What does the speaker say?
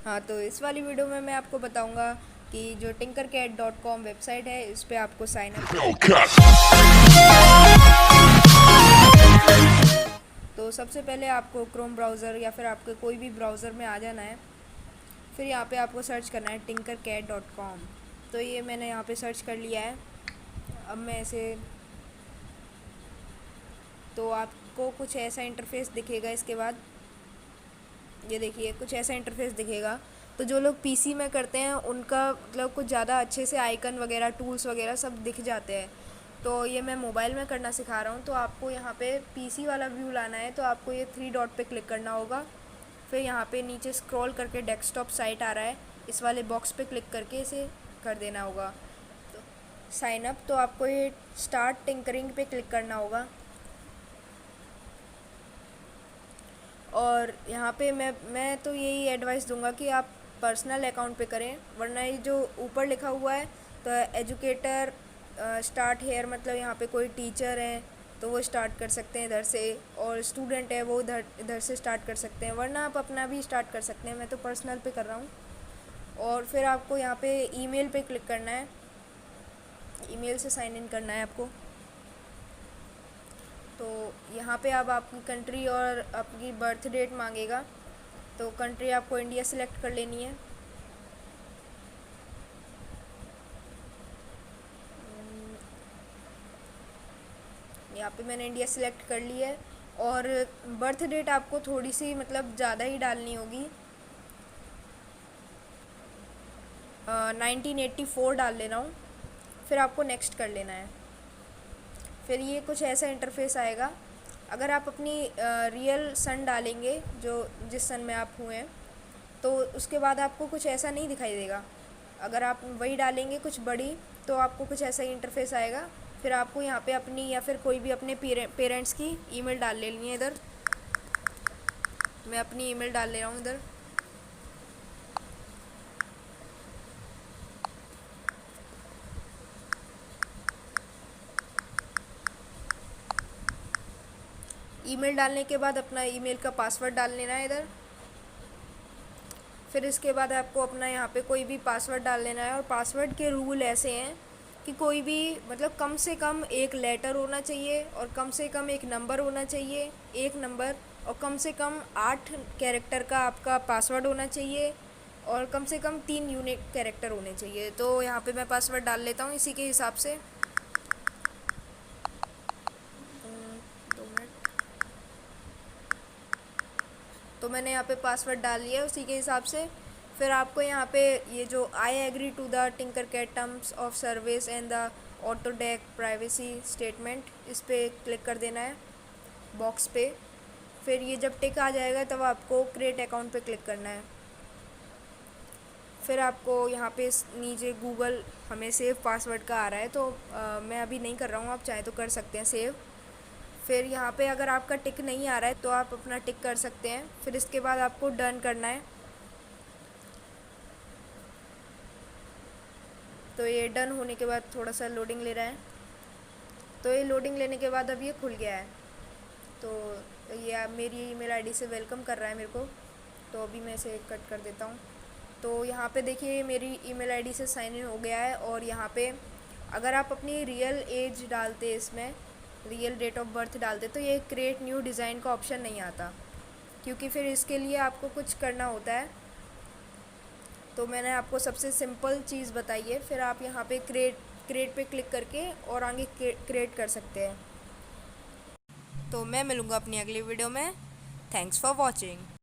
हाँ, तो इस वाली वीडियो में मैं आपको बताऊंगा कि जो tinkercad.com वेबसाइट है इस पे आपको साइन अप। तो सबसे पहले आपको क्रोम ब्राउज़र या फिर आपके कोई भी ब्राउज़र में आ जाना है। फिर यहाँ पे आपको सर्च करना है tinkercad.com। तो ये मैंने यहाँ पे सर्च कर लिया है। अब मैं ऐसे, तो आपको कुछ ऐसा इंटरफेस दिखेगा। इसके बाद ये देखिए कुछ ऐसा इंटरफेस दिखेगा। तो जो लोग पीसी में करते हैं उनका मतलब कुछ ज़्यादा अच्छे से आइकन वगैरह टूल्स वगैरह सब दिख जाते हैं। तो ये मैं मोबाइल में करना सिखा रहा हूँ। तो आपको यहाँ पे पीसी वाला व्यू लाना है तो आपको ये 3 डॉट पे क्लिक करना होगा। फिर यहाँ पे नीचे स्क्रॉल करके डेस्कटॉप साइट आ रहा है, इस वाले बॉक्स पे क्लिक करके इसे कर देना होगा। तो साइन अप, तो आपको ये स्टार्ट टिंकरिंग पे क्लिक करना होगा। और यहाँ पे मैं तो यही एडवाइस दूंगा कि आप पर्सनल अकाउंट पे करें, वरना ये जो ऊपर लिखा हुआ है तो एजुकेटर स्टार्ट हेयर, मतलब यहाँ पे कोई टीचर है तो वो स्टार्ट कर सकते हैं इधर से, और स्टूडेंट है वो इधर से स्टार्ट कर सकते हैं, वरना आप अपना भी स्टार्ट कर सकते हैं। मैं तो पर्सनल पे कर रहा हूँ। और फिर आपको यहाँ पे ईमेल पे क्लिक करना है, ईमेल से साइन इन करना है आपको। तो यहाँ पे अब आपकी कंट्री और आपकी बर्थ डेट मांगेगा। तो कंट्री आपको इंडिया सिलेक्ट कर लेनी है। यहाँ पे मैंने इंडिया सिलेक्ट कर ली है। और बर्थ डेट आपको थोड़ी सी मतलब ज़्यादा ही डालनी होगी, 1984 डाल लेना हूँ। फिर आपको नेक्स्ट कर लेना है। फिर ये कुछ ऐसा इंटरफेस आएगा। अगर आप अपनी रियल सन डालेंगे, जो जिस सन में आप हुए हैं, तो उसके बाद आपको कुछ ऐसा नहीं दिखाई देगा। अगर आप वही डालेंगे कुछ बड़ी, तो आपको कुछ ऐसा ही इंटरफेस आएगा। फिर आपको यहाँ पे अपनी या फिर कोई भी अपने पेरेंट्स की ईमेल डाल लेनी है। इधर मैं अपनी ईमेल डाल ले रहा हूँ इधर। ईमेल डालने के बाद अपना ईमेल का पासवर्ड डाल लेना है इधर। फिर इसके बाद आपको अपना यहाँ पे कोई भी पासवर्ड डाल लेना है। और पासवर्ड के रूल ऐसे हैं कि कोई भी मतलब कम से कम एक लेटर होना चाहिए, और कम से कम एक नंबर होना चाहिए, एक नंबर, और कम से कम 8 कैरेक्टर का आपका पासवर्ड होना चाहिए, और कम से कम 3 यूनिक कैरेक्टर होने चाहिए। तो यहाँ पे मैं पासवर्ड डाल लेता हूँ इसी के हिसाब से। 2 मिनट। तो मैंने यहाँ पे पासवर्ड डाल लिया है उसी के हिसाब से। फिर आपको यहाँ पे ये जो I agree to the Tinkercad terms of service and the Autodesk privacy statement, इस पर क्लिक कर देना है बॉक्स पे। फिर ये जब टिक आ जाएगा तब आपको क्रिएट अकाउंट पे क्लिक करना है। फिर आपको यहाँ पे नीचे गूगल हमें सेव पासवर्ड का आ रहा है, तो मैं अभी नहीं कर रहा हूँ, आप चाहे तो कर सकते हैं सेव। फिर यहाँ पे अगर आपका टिक नहीं आ रहा है तो आप अपना टिक कर सकते हैं। फिर इसके बाद आपको डन करना है। तो ये डन होने के बाद थोड़ा सा लोडिंग ले रहा है। तो ये लोडिंग लेने के बाद अब ये खुल गया है। तो ये मेरी ईमेल आईडी से वेलकम कर रहा है मेरे को। तो अभी मैं इसे कट कर देता हूँ। तो यहाँ पे देखिए मेरी ईमेल आईडी से साइन इन हो गया है। और यहाँ पे अगर आप अपनी रियल एज डालते, इसमें रियल डेट ऑफ बर्थ डालते, तो ये क्रिएट न्यू डिज़ाइन का ऑप्शन नहीं आता, क्योंकि फिर इसके लिए आपको कुछ करना होता है। तो मैंने आपको सबसे सिंपल चीज़ बताई है। फिर आप यहाँ पे क्रिएट पे क्लिक करके और आगे क्रिएट कर सकते हैं। तो मैं मिलूँगा अपनी अगली वीडियो में। Thanks for watching.